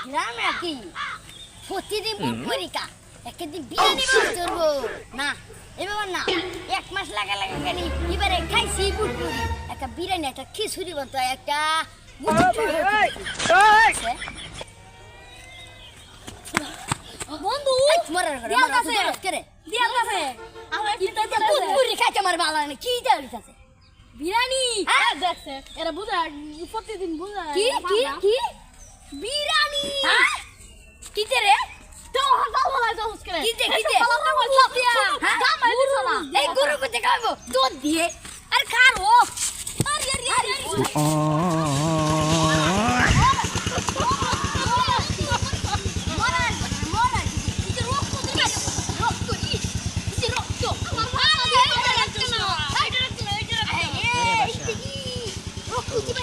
গ্রামে কি প্রতিদিন পরীক্ষা একদিন বিরিয়ানি করবো না এবার না 1 মাস লাগা গেলি এবারে খাইছি বুটপুরি একটা বিরিয়ানি একটা খিচুড়ি বলতো একটা বন্ধু মরার করে দিয়াল মরার কাছে করে দিয়াল কাছে আমার কিনতে বুটপুরি খাইতে আমার ভালো লাগে কি দেওয়ালি আছে বিরিয়ানি হ্যাঁ? দেখছে এরা বুঝা প্রতিদিন বুঝা কি কি কি বিরিয়ানি কি রে তো হাজার বলাই তো হুসকে কি দে দাম আই দিছ না এই গরু কোতে খাবো দুধ দিয়ে আর খারো আরে আরে আরে মরার মরার কি রক্ত দিবা রক্ত কি রক্ত আমার ভালো লাগছে না এটা রক্ত রক্ত দিবা